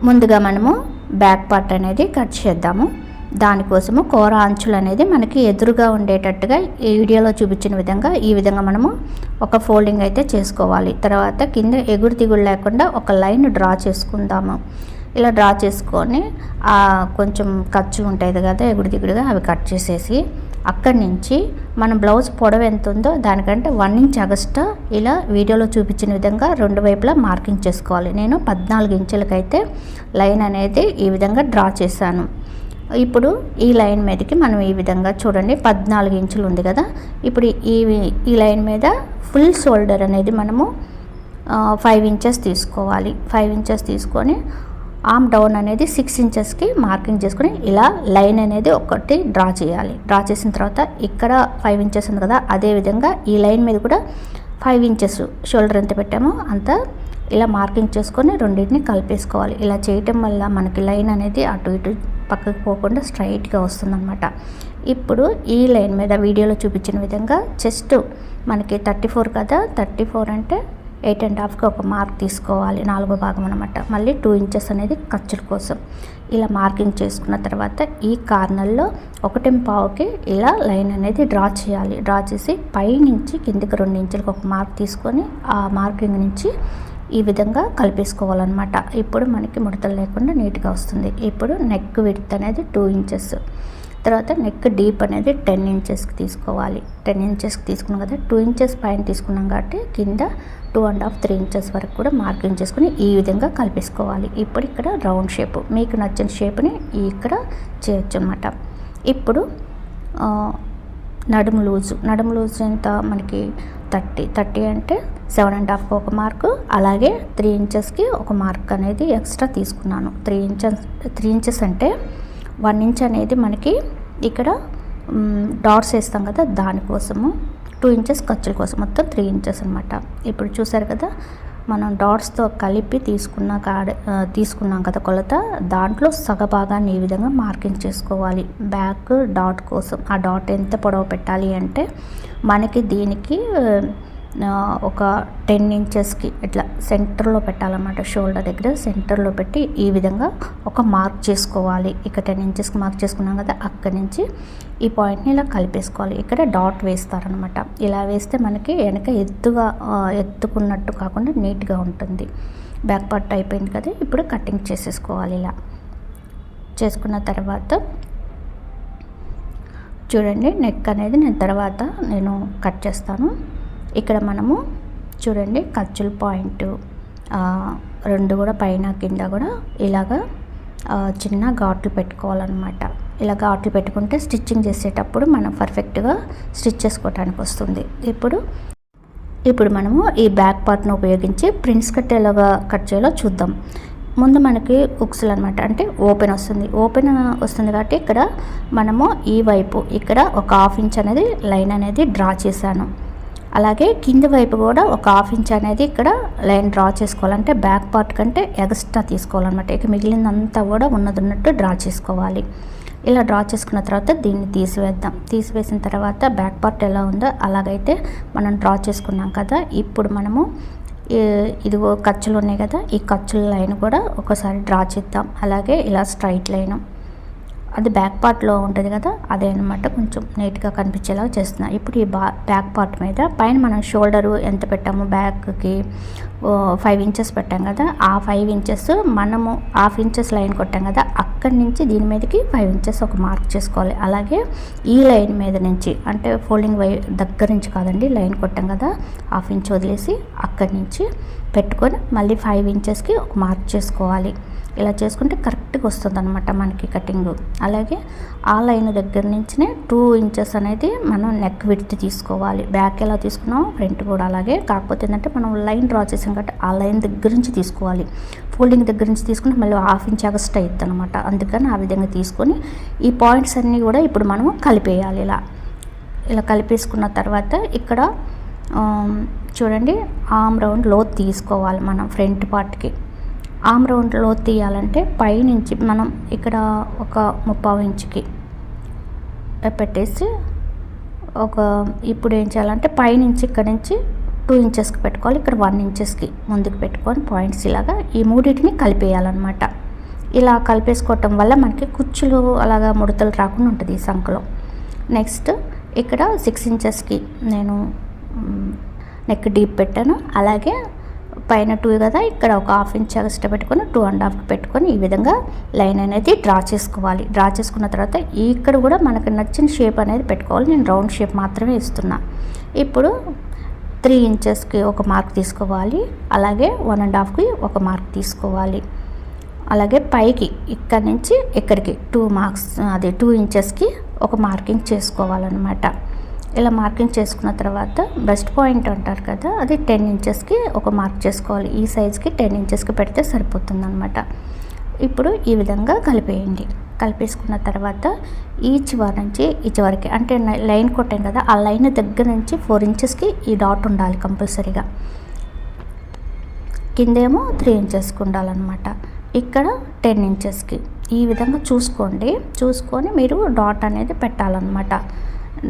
ముందుగా మనము back part అనేది కట్ చేద్దాము. దానికోసము కూర అంచులు అనేది మనకి ఎదురుగా ఉండేటట్టుగా ఈ వీడియోలో చూపించిన విధంగా ఈ విధంగా మనము ఒక ఫోల్డింగ్ అయితే చేసుకోవాలి. తర్వాత కింద ఎగురు దిగుడు లేకుండా ఒక లైన్ డ్రా చేసుకుందాము. ఇలా డ్రా చేసుకొని కొంచెం ఖర్చు ఉంటుంది కదా ఎగుడు దిగుడుగా, అవి కట్ చేసేసి అక్కడి నుంచి మన బ్లౌజ్ పొడవు ఎంత ఉందో దానికంటే 1 ఇంచ్ ఎగస్ట్రా ఇలా వీడియోలో చూపించిన విధంగా రెండు వైపులా మార్కింగ్ చేసుకోవాలి. నేను 14 ఇంచులకైతే లైన్ అనేది ఈ విధంగా డ్రా చేశాను. ఇప్పుడు ఈ లైన్ మీదకి మనం ఈ విధంగా చూడండి 14 ఇంచులు ఉంది కదా. ఇప్పుడు ఈ లైన్ మీద ఫుల్ షోల్డర్ అనేది మనము 5 ఇంచెస్ తీసుకోవాలి. 5 ఇంచెస్ తీసుకొని ఆర్మ్ డౌన్ అనేది 6 ఇంచెస్కి మార్కింగ్ చేసుకొని ఇలా లైన్ అనేది ఒకటి డ్రా చేయాలి. డ్రా చేసిన తర్వాత ఇక్కడ 5 ఇంచెస్ ఉంది కదా, అదేవిధంగా ఈ లైన్ మీద కూడా 5 ఇంచెస్ షోల్డర్ ఎంత పెట్టామో అంత ఇలా మార్కింగ్ చేసుకొని రెండింటిని కలిపేసుకోవాలి. ఇలా చేయటం వల్ల మనకి లైన్ అనేది అటు ఇటు పక్కకు పోకుండా స్ట్రైట్గా వస్తుందన్నమాట. ఇప్పుడు ఈ లైన్ మీద వీడియోలో చూపించిన విధంగా చెస్ట్ మనకి 34 కదా, 34 అంటే 8.5కి ఒక మార్క్ తీసుకోవాలి, 4వ భాగం అనమాట. మళ్ళీ 2 ఇంచెస్ అనేది ఖర్చుల కోసం ఇలా మార్కింగ్ చేసుకున్న తర్వాత ఈ కార్నర్లో 1.5కి ఇలా లైన్ అనేది డ్రా చేయాలి. డ్రా చేసి పై నుంచి కిందికి 2 ఇంచులకు ఒక మార్క్ తీసుకొని ఆ మార్కింగ్ నుంచి ఈ విధంగా కలిపేసుకోవాలన్నమాట. ఇప్పుడు మనకి ముడతలు లేకుండా నీట్గా వస్తుంది. ఇప్పుడు నెక్ విడ్త్ అనేది 2 ఇంచెస్, తర్వాత నెక్ డీప్ అనేది 10 ఇంచెస్కి తీసుకోవాలి. 10 ఇంచెస్కి తీసుకున్నాం కదా, 2 ఇంచెస్ పైన తీసుకున్నాం కాబట్టి కింద 2.5 3 ఇంచెస్ వరకు కూడా మార్కింగ్ చేసుకుని ఈ విధంగా కలిపేసుకోవాలి. ఇప్పుడు ఇక్కడ రౌండ్ షేప్ మీకు నచ్చిన షేప్ని ఇక్కడ చేయొచ్చు అన్నమాట. ఇప్పుడు నడుము లూజ్ ఎంత మనకి 30 అంటే 7.5కి ఒక మార్కు, అలాగే 3 ఇంచెస్కి ఒక మార్క్ అనేది ఎక్స్ట్రా తీసుకున్నాను. 3 ఇంచెస్ అంటే 1 ఇంచ్ అనేది మనకి ఇక్కడ డాట్స్ వేస్తాం కదా, దానికోసము 2 ఇంచెస్ ఖర్చుల కోసం మొత్తం 3 ఇంచెస్ అనమాట. ఇప్పుడు చూసారు కదా మనం డాట్స్తో కలిపి తీసుకున్నాం కదా కొలత, దాంట్లో సగభాగాన్ని ఈ విధంగా మార్కింగ్ చేసుకోవాలి. బ్యాక్ డాట్ కోసం ఆ డాట్ ఎంత పొడవు పెట్టాలి అంటే మనకి దీనికి ఒక 10 ఇంచెస్కి ఇట్లా సెంటర్లో పెట్టాలన్నమాట. షోల్డర్ దగ్గర సెంటర్లో పెట్టి ఈ విధంగా ఒక మార్క్ చేసుకోవాలి. ఇక 10 ఇంచెస్కి మార్క్ చేసుకున్నాం కదా, అక్కడి నుంచి ఈ పాయింట్ని ఇలా కలిపేసుకోవాలి. ఇక్కడ డాట్ వేస్తారనమాట. ఇలా వేస్తే మనకి వెనక ఎత్తుకున్నట్టు కాకుండా నీట్గా ఉంటుంది. బ్యాక్ పార్ట్ అయిపోయింది కదా, ఇప్పుడు కటింగ్ చేసేసుకోవాలి. ఇలా చేసుకున్న తర్వాత చూడండి నెక్ అనేది నేను కట్ చేస్తాను. ఇక్కడ మనము చూడండి ఖర్చుల పాయింట్ 2 కూడా పైన కింద కూడా ఇలాగా చిన్న ఘాట్లు పెట్టుకోవాలన్నమాట. ఇలా ఘాట్లు పెట్టుకుంటే స్టిచ్చింగ్ చేసేటప్పుడు మనం పర్ఫెక్ట్గా స్టిచ్ చేసుకోవడానికి వస్తుంది. ఇప్పుడు మనము ఈ బ్యాక్ పార్ట్ను ఉపయోగించి ప్రిన్స్ కట్ ఎలాగా కట్ చేయాలో చూద్దాం. ముందు మనకి ఉక్సులు అనమాట, అంటే ఓపెన్ వస్తుంది కాబట్టి ఇక్కడ మనము ఈ వైపు ఇక్కడ ఒక 1/2 ఇంచ్ అనేది లైన్ అనేది డ్రా చేశాను. అలాగే కింది వైపు కూడా ఒక 1/2 ఇంచ్ అనేది ఇక్కడ లైన్ డ్రా చేసుకోవాలంటే బ్యాక్ పార్ట్ కంటే ఎక్స్ట్రా తీసుకోవాలన్నమాట. ఇక మిగిలినంతా కూడా ఉన్నట్టు డ్రా చేసుకోవాలి. ఇలా డ్రా చేసుకున్న తర్వాత దీన్ని తీసివేసిన తర్వాత బ్యాక్ పార్ట్ ఎలా ఉందో అలాగైతే మనం డ్రా చేసుకున్నాం కదా. ఇప్పుడు మనము ఇదిగో ఖర్చులు ఉన్నాయి కదా, ఈ ఖర్చుల లైన్ కూడా ఒకసారి డ్రా చేద్దాం. అలాగే ఇలా స్ట్రైట్ లైన్ అది బ్యాక్ పార్ట్లో ఉంటుంది కదా, అదే అనమాట కొంచెం నీట్గా కనిపించేలా చేస్తున్నా. ఇప్పుడు ఈ బ్యాక్ పార్ట్ మీద పైన మనం షోల్డరు ఎంత పెట్టాము, బ్యాక్కి 5 ఇంచెస్ పెట్టాం కదా, ఆ 5 ఇంచెస్ మనము 1/2 ఇంచెస్ లైన్ కొట్టాం కదా, అక్కడి నుంచి దీని మీదకి 5 ఇంచెస్ ఒక మార్క్ చేసుకోవాలి. అలాగే ఈ లైన్ మీద నుంచి అంటే ఫోల్డింగ్ దగ్గర నుంచి కాదండి, లైన్ కొట్టాం కదా 1/2 ఇంచ్ వదిలేసి అక్కడి నుంచి పెట్టుకొని మళ్ళీ 5 ఇంచెస్కి ఒక మార్క్ చేసుకోవాలి. ఇలా చేసుకుంటే కరెక్ట్గా వస్తుంది అనమాట మనకి కటింగ్. అలాగే ఆ లైన్ దగ్గర నుంచినే 2 ఇంచెస్ అనేది మనం నెక్ విడ్త్ తీసుకోవాలి. బ్యాక్ ఎలా తీసుకున్నాం ఫ్రంట్ కూడా అలాగే, కాకపోతే ఏంటంటే మనం లైన్ డ్రా చేసాం కాబట్టి ఆ లైన్ దగ్గర నుంచి తీసుకోవాలి. ఫోల్డింగ్ దగ్గర నుంచి తీసుకుంటే మళ్ళీ 1/2 ఇంచ్ ఎక్స్ట్రా అవుతుంది అనమాట. అందుకని ఆ విధంగా తీసుకొని ఈ పాయింట్స్ అన్నీ కూడా ఇప్పుడు మనము కలిపేయాలి. ఇలా కలిపేసుకున్న తర్వాత ఇక్కడ చూడండి ఆర్మ్ రౌండ్ లోత్ తీసుకోవాలి. మనం ఫ్రంట్ పార్ట్కి ఆర్మ్ రౌండ్ లోత్ తీయాలంటే పైనుంచి మనం ఇక్కడ ఒక 3/4 ఇంచుకి పెట్టేసి ఇప్పుడు ఏం చేయాలంటే పైనుంచి ఇక్కడ నుంచి 2 ఇంచెస్కి పెట్టుకోవాలి. ఇక్కడ 1 ఇంచెస్కి ముందుకు పెట్టుకొని పాయింట్స్ ఇలాగా ఈ మూడింటిని కలిపేయాలన్నమాట. ఇలా కలిపేసుకోవటం వల్ల మనకి కుచ్చులు అలాగా ముడతలు రాకుండా ఉంటుంది ఈ సంఖలో. నెక్స్ట్ ఇక్కడ 6 ఇంచెస్కి నేను నెక్ డీప్ పెట్టాను. అలాగే పైన 2 కదా, ఇక్కడ ఒక 1/2 ఇంచ్ ఎక్స్ట్రా పెట్టుకొని 2.5కి పెట్టుకొని ఈ విధంగా లైన్ అనేది డ్రా చేసుకోవాలి. డ్రా చేసుకున్న తర్వాత ఇక్కడ కూడా మనకు నచ్చిన షేప్ అనేది పెట్టుకోవాలి. నేను రౌండ్ షేప్ మాత్రమే ఇస్తున్నా. ఇప్పుడు 3 ఇంచెస్కి ఒక మార్క్ తీసుకోవాలి. అలాగే 1.5కి ఒక మార్క్ తీసుకోవాలి. అలాగే పైకి ఇక్కడ నుంచి ఇక్కడికి 2 మార్క్స్, అది 2 ఇంచెస్కి ఒక మార్కింగ్ చేసుకోవాలన్నమాట. ఇలా మార్కింగ్ చేసుకున్న తర్వాత బెస్ట్ పాయింట్ అంటారు కదా, అది 10 ఇంచెస్కి ఒక మార్క్ చేసుకోవాలి. ఈ సైజ్కి 10 ఇంచెస్కి పెడితే సరిపోతుంది అనమాట. ఇప్పుడు ఈ విధంగా కలిపేయండి. కలిపేసుకున్న తర్వాత ఈ చివరి నుంచి ఈ చివరికి, అంటే లైన్ కొట్టాం కదా, ఆ లైన్ దగ్గర నుంచి 4 ఇంచెస్కి ఈ డాట్ ఉండాలి కంపల్సరీగా. కిందేమో 3 ఇంచెస్కి ఉండాలన్నమాట. ఇక్కడ 10 ఇంచెస్కి ఈ విధంగా చూసుకోండి. చూసుకొని మీరు డాట్ అనేది పెట్టాలన్నమాట.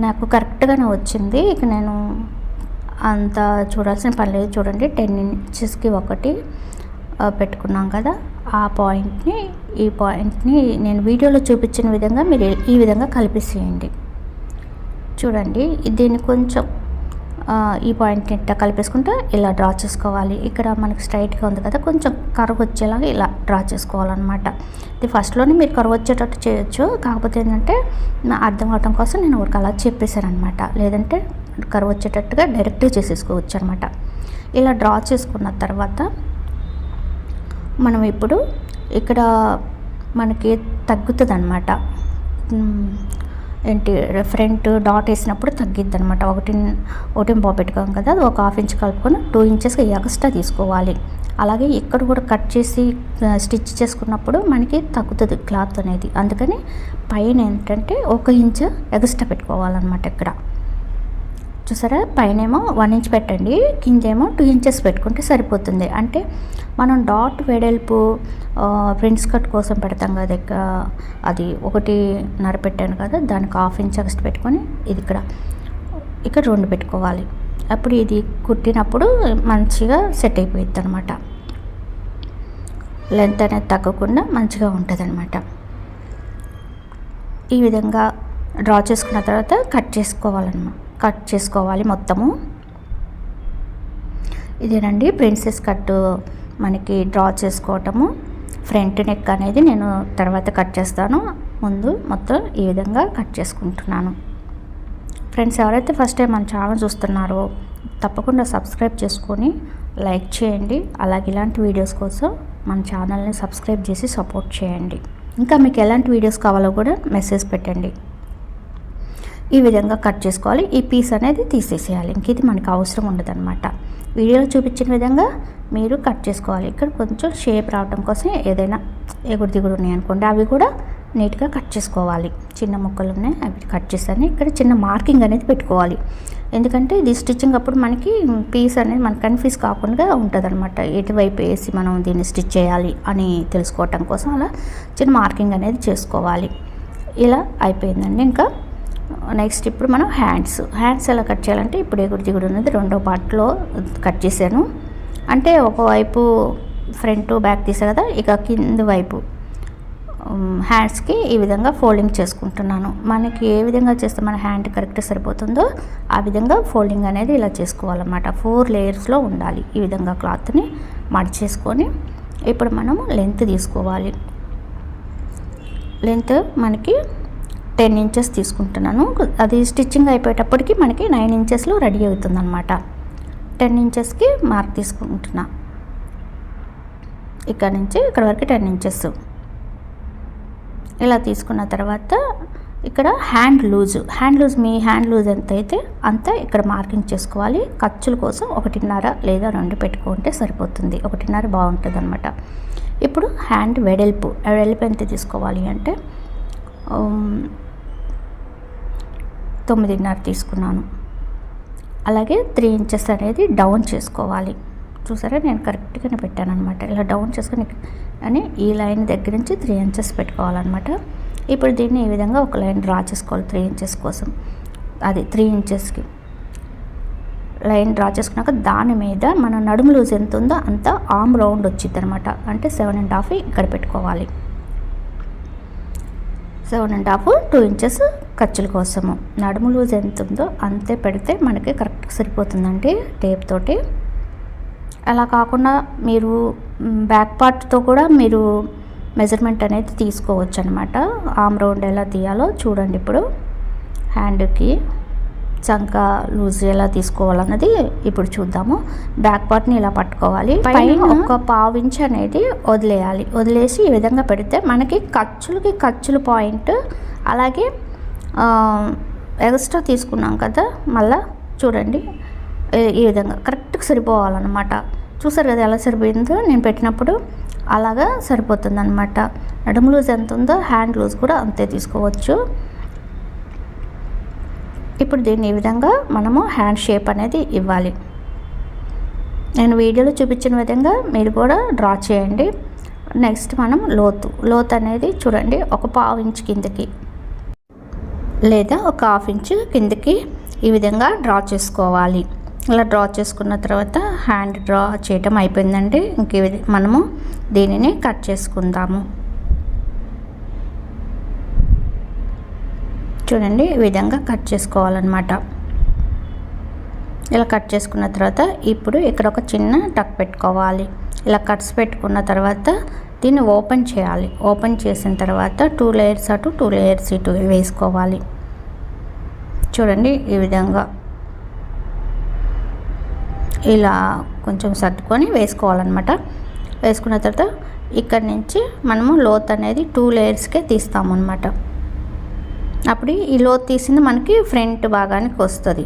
నాకు కరెక్ట్గానే వచ్చింది. ఇక నేను అంత చూడాల్సిన పని లేదు. చూడండి, 10 ఇంచెస్కి ఒకటి పెట్టుకున్నాం కదా, ఆ పాయింట్ని ఈ పాయింట్ని నేను వీడియోలో చూపించిన విధంగా మీరు ఈ విధంగా కలిపేసేయండి. చూడండి, దీన్ని కొంచెం ఈ పాయింట్ని ఇట్లా కలిపేసుకుంటే ఇలా డ్రా చేసుకోవాలి. ఇక్కడ మనకి స్ట్రైట్గా ఉంది కదా, కొంచెం కర్వ్ వచ్చేలాగా ఇలా డ్రా చేసుకోవాలన్నమాట. ఇది ఫస్ట్లోనే మీరు కర్వ్ వచ్చేటట్టు చేయొచ్చు. కాకపోతే ఏంటంటే అర్థం అవటం కోసం నేను ఒక అలా చెప్పేశాను అనమాట. లేదంటే కర్వ్ వచ్చేటట్టుగా డైరెక్ట్గా చేసేసుకోవచ్చు అనమాట. ఇలా డ్రా చేసుకున్న తర్వాత మనం ఇప్పుడు ఇక్కడ మనకి తగ్గుతుంది అనమాట. ఏంటి, ఫ్రంట్ డాట్ వేసినప్పుడు తగ్గిద్ది అనమాట. ఒకటి బాబు పెట్టుకోం కదా, అది ఒక 1/2 ఇంచ్ కలుపుకొని 2 ఇంచెస్కి ఎక్స్ట్రా తీసుకోవాలి. అలాగే ఇక్కడ కూడా కట్ చేసి స్టిచ్ చేసుకున్నప్పుడు మనకి తగ్గుతుంది క్లాత్ అనేది. అందుకని పైన ఏంటంటే 1 ఇంచ్ ఎక్స్ట్రా పెట్టుకోవాలన్నమాట. ఇక్కడ చూసారా, పైనేమో 1 ఇంచ్ పెట్టండి, కిందేమో 2 ఇంచెస్ పెట్టుకుంటే సరిపోతుంది. అంటే మనం డాట్ వెడల్పు ప్రిన్స్ కట్ కోసం పెడతాం కదా, అది 1.5 పెట్టాను కదా, దానికి 1/2 ఇంచ్ ఎక్స్ట్రా పెట్టుకొని ఇది ఇక్కడ 2 పెట్టుకోవాలి. అప్పుడు ఇది కుట్టినప్పుడు మంచిగా సెట్ అయిపోయింది అనమాట. లెంత్ అనేది తగ్గకుండా మంచిగా ఉంటుంది అనమాట. ఈ విధంగా డ్రా చేసుకున్న తర్వాత కట్ చేసుకోవాలి మొత్తము. ఇదేనండి ప్రిన్సెస్ కట్ మనకి డ్రా చేసుకోవటము. ఫ్రంట్ నెక్ అనేది నేను తర్వాత కట్ చేస్తాను. ముందు మొత్తం ఈ విధంగా కట్ చేసుకుంటున్నాను. ఫ్రెండ్స్, ఎవరైతే ఫస్ట్ టైం మన ఛానల్ చూస్తున్నారో తప్పకుండా సబ్స్క్రైబ్ చేసుకొని లైక్ చేయండి. అలాగే ఇలాంటి వీడియోస్ కోసం మన ఛానల్ని సబ్స్క్రైబ్ చేసి సపోర్ట్ చేయండి. ఇంకా మీకు ఎలాంటి వీడియోస్ కావాలో కూడా మెసేజ్ పెట్టండి. ఈ విధంగా కట్ చేసుకోవాలి. ఈ పీస్ అనేది తీసేసేయాలి. ఇంక ఇది మనకు అవసరం ఉండదు అనమాట. వీడియోలో చూపించిన విధంగా మీరు కట్ చేసుకోవాలి. ఇక్కడ కొంచెం షేప్ రావడం కోసం ఏదైనా ఎగుడు దిగుడు ఉన్నాయి అనుకోండి, అవి కూడా నీట్గా కట్ చేసుకోవాలి. చిన్న ముక్కలు ఉన్నాయి, అవి కట్ చేస్తాను. ఇక్కడ చిన్న మార్కింగ్ అనేది పెట్టుకోవాలి. ఎందుకంటే ఇది స్టిచ్చింగ్ అప్పుడు మనకి పీస్ అనేది మనకు కన్ఫ్యూజ్ కాకుండా ఉంటుంది అనమాట. ఎటువైపు వేసి మనం దీన్ని స్టిచ్ చేయాలి అని తెలుసుకోవటం కోసం అలా చిన్న మార్కింగ్ అనేది చేసుకోవాలి. ఇలా అయిపోయిందండి. ఇంకా నెక్స్ట్ ఇప్పుడు మనం హ్యాండ్స్ ఎలా కట్ చేయాలంటే, ఇప్పుడు ఎగుడు దిగుడు ఉన్నది 2వ పార్ట్లో కట్ చేశాను. అంటే ఒకవైపు ఫ్రంట్ బ్యాక్ తీసా కదా, ఇక కింద వైపు హ్యాండ్స్కి ఈ విధంగా ఫోల్డింగ్ చేసుకుంటున్నాను. మనకి ఏ విధంగా చేస్తే మన హ్యాండ్ కరెక్ట్ సరిపోతుందో ఆ విధంగా ఫోల్డింగ్ అనేది ఇలా చేసుకోవాలన్నమాట. 4 లేయర్స్లో ఉండాలి. ఈ విధంగా క్లాత్ని మడిచేసుకొని ఇప్పుడు మనము లెంత్ తీసుకోవాలి. లెంత్ మనకి 10 ఇంచెస్ తీసుకుంటున్నాను. అది స్టిచ్చింగ్ అయిపోయేటప్పటికి మనకి 9 ఇంచెస్లో రెడీ అవుతుందన్నమాట. 10 ఇంచెస్కి మార్క్ తీసుకుంటున్నా. ఇక్కడ నుంచి ఇక్కడ వరకు 10 ఇంచెస్. ఇలా తీసుకున్న తర్వాత ఇక్కడ హ్యాండ్ లూజ్ మీ హ్యాండ్ లూజ్ ఎంత అయితే అంత ఇక్కడ మార్కింగ్ చేసుకోవాలి. ఖర్చుల కోసం 1.5 లేదా 2 పెట్టుకుంటే సరిపోతుంది. 1.5 బాగుంటుంది అనమాట. ఇప్పుడు హ్యాండ్ వెడల్పు ఎంత తీసుకోవాలి అంటే 9.5 తీసుకున్నాను. అలాగే 3 ఇంచెస్ అనేది డౌన్ చేసుకోవాలి. చూసారా, నేను కరెక్ట్గానే పెట్టాను అనమాట. ఇలా డౌన్ చేసుకొని అని ఈ లైన్ దగ్గర నుంచి 3 ఇంచెస్ పెట్టుకోవాలన్నమాట. ఇప్పుడు దీన్ని ఈ విధంగా ఒక లైన్ డ్రా చేసుకోవాలి 3 ఇంచెస్ కోసం. అది 3 ఇంచెస్కి లైన్ డ్రా చేసుకున్నాక దాని మీద మన నడుము లూజ్ ఎంత ఉందో అంత ఆర్మ్ రౌండ్ వచ్చింది అనమాట. అంటే 7.5 ఇక్కడ పెట్టుకోవాలి. 7.5 2 ఇంచెస్ ఖర్చుల కోసము. నడుము లూజ్ ఎంత ఉందో అంతే పెడితే మనకి కరెక్ట్గా సరిపోతుందండి టేప్ తోటి. అలా కాకుండా మీరు బ్యాక్ పార్ట్తో కూడా మీరు మెజర్మెంట్ అనేది తీసుకోవచ్చు అనమాట. ఆర్మ్ రౌండ్ ఎలా తీయాలో చూడండి. ఇప్పుడు హ్యాండ్కి చంక లూజ్ ఎలా తీసుకోవాలన్నది ఇప్పుడు చూద్దాము. బ్యాక్ పార్ట్ని ఇలా పట్టుకోవాలి. పైన ఒక 1/2 ఇంచ్ అనేది వదిలేయాలి. వదిలేసి ఈ విధంగా పెడితే మనకి ఖర్చులు పాయింట్, అలాగే ఎక్స్ట్రా తీసుకున్నాం కదా మళ్ళీ చూడండి ఈ విధంగా కరెక్ట్గా సరిపోవాలన్నమాట. చూసారు కదా ఎలా సరిపోయిందో నేను పెట్టినప్పుడు అలాగా సరిపోతుంది అనమాట. నడుము లూజ్ ఎంత ఉందో హ్యాండ్ లూజ్ కూడా అంతే తీసుకోవచ్చు. ఇప్పుడు దీన్ని ఈ విధంగా మనము హ్యాండ్ షేప్ అనేది ఇవ్వాలి. నేను వీడియోలో చూపించిన విధంగా మీరు కూడా డ్రా చేయండి. నెక్స్ట్ మనం లోతు అనేది చూడండి ఒక 1/2 ఇంచ్ కిందకి లేదా ఒక 1/2 ఇంచ్ కిందకి ఈ విధంగా డ్రా చేసుకోవాలి. ఇలా డ్రా చేసుకున్న తర్వాత హ్యాండ్ డ్రా చేయటం అయిపోయిందండి. ఇంక మనము దీనిని కట్ చేసుకుందాము. చూడండి ఈ విధంగా కట్ చేసుకోవాలన్నమాట. ఇలా కట్ చేసుకున్న తర్వాత ఇప్పుడు ఇక్కడ ఒక చిన్న టక్ పెట్టుకోవాలి. ఇలా కట్స్ పెట్టుకున్న తర్వాత దీన్ని ఓపెన్ చేయాలి. ఓపెన్ చేసిన తర్వాత 2 లేయర్స్ అటు 2 లేయర్స్ ఇటు వేసుకోవాలి. చూడండి ఈ విధంగా ఇలా కొంచెం సర్దుకొని వేసుకోవాలన్నమాట. వేసుకున్న తర్వాత ఇక్కడ నుంచి మనము లోత్ అనేది 2 లేయర్స్కే తీస్తాము అన్నమాట. అప్పుడు ఈ లోత్ తీసింది మనకి ఫ్రంట్ భాగానికి వస్తుంది.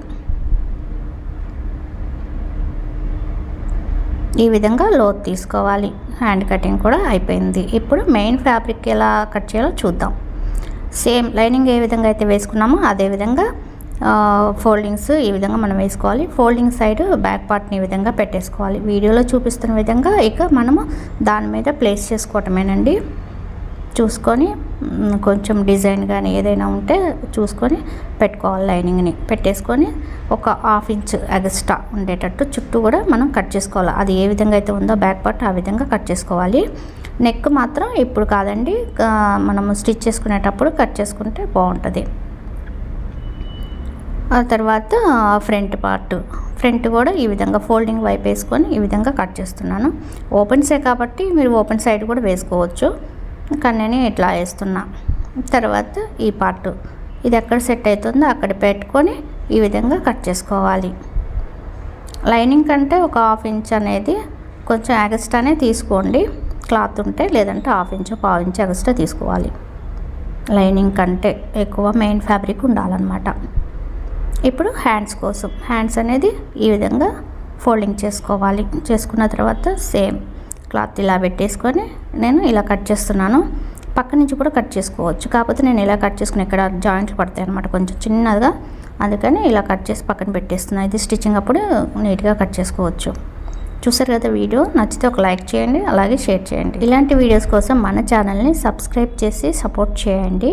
ఈ విధంగా లోత్ తీసుకోవాలి. హ్యాండ్ కటింగ్ కూడా అయిపోయింది. ఇప్పుడు మెయిన్ ఫ్యాబ్రిక్ ఎలా కట్ చేయాలో చూద్దాం. సేమ్ లైనింగ్ ఏ విధంగా అయితే వేసుకున్నామో అదే విధంగా ఫోల్డింగ్స్ ఈ విధంగా మనం వేసుకోవాలి. ఫోల్డింగ్ సైడ్ బ్యాక్ పార్ట్ని ఈ విధంగా పెట్టేసుకోవాలి. వీడియోలో చూపిస్తున్న విధంగా ఇక మనము దాని మీద ప్లేస్ చేసుకోవటమేనండి. చూసుకొని కొంచెం డిజైన్ కానీ ఏదైనా ఉంటే చూసుకొని పెట్టుకోవాలి. లైనింగ్ని పెట్టేసుకొని ఒక 1/2 ఇంచ్ ఎక్స్ట్రా ఉండేటట్టు చుట్టూ కూడా మనం కట్ చేసుకోవాలి. అది ఏ విధంగా అయితే ఉందో బ్యాక్ పార్ట్ ఆ విధంగా కట్ చేసుకోవాలి. నెక్ మాత్రం ఇప్పుడు కాదండి, మనము స్టిచ్ చేసుకునేటప్పుడు కట్ చేసుకుంటే బాగుంటుంది. ఆ తర్వాత ఫ్రంట్ కూడా ఈ విధంగా ఫోల్డింగ్ వైపు వేసుకొని ఈ విధంగా కట్ చేస్తున్నాను. ఓపెన్సే కాబట్టి మీరు ఓపెన్ సైడ్ కూడా వేసుకోవచ్చు, కానీ నేను ఇట్లా వేస్తున్నా. తర్వాత ఈ పార్ట్ ఇది ఎక్కడ సెట్ అవుతుందో అక్కడ పెట్టుకొని ఈ విధంగా కట్ చేసుకోవాలి. లైనింగ్ కంటే ఒక 1/2 ఇంచ్ అనేది కొంచెం ఎక్స్ట్రానే తీసుకోండి క్లాత్ ఉంటే, లేదంటే 1/2 ఇంచ్ 1/4 ఇంచ్ ఎక్స్ట్రా తీసుకోవాలి. లైనింగ్ కంటే ఎక్కువ మెయిన్ ఫ్యాబ్రిక్ ఉండాలన్నమాట. ఇప్పుడు హ్యాండ్స్ అనేది ఈ విధంగా ఫోల్డింగ్ చేసుకోవాలి. చేసుకున్న తర్వాత సేమ్ క్లాత్ ఇలా పెట్టేసుకొని నేను ఇలా కట్ చేస్తున్నాను. పక్క నుంచి కూడా కట్ చేసుకోవచ్చు, కాకపోతే నేను ఇలా కట్ చేసుకుని ఇక్కడ జాయింట్లు పడతాయి అనమాట కొంచెం చిన్నగా, అందుకని ఇలా కట్ చేసి పక్కన పెట్టేస్తున్నాను. ఇది స్టిచ్చింగ్ అప్పుడు నీట్గా కట్ చేసుకోవచ్చు. చూసారు కదా, వీడియో నచ్చితే ఒక లైక్ చేయండి, అలాగే షేర్ చేయండి. ఇలాంటి వీడియోస్ కోసం మన ఛానల్ని సబ్స్క్రైబ్ చేసి సపోర్ట్ చేయండి.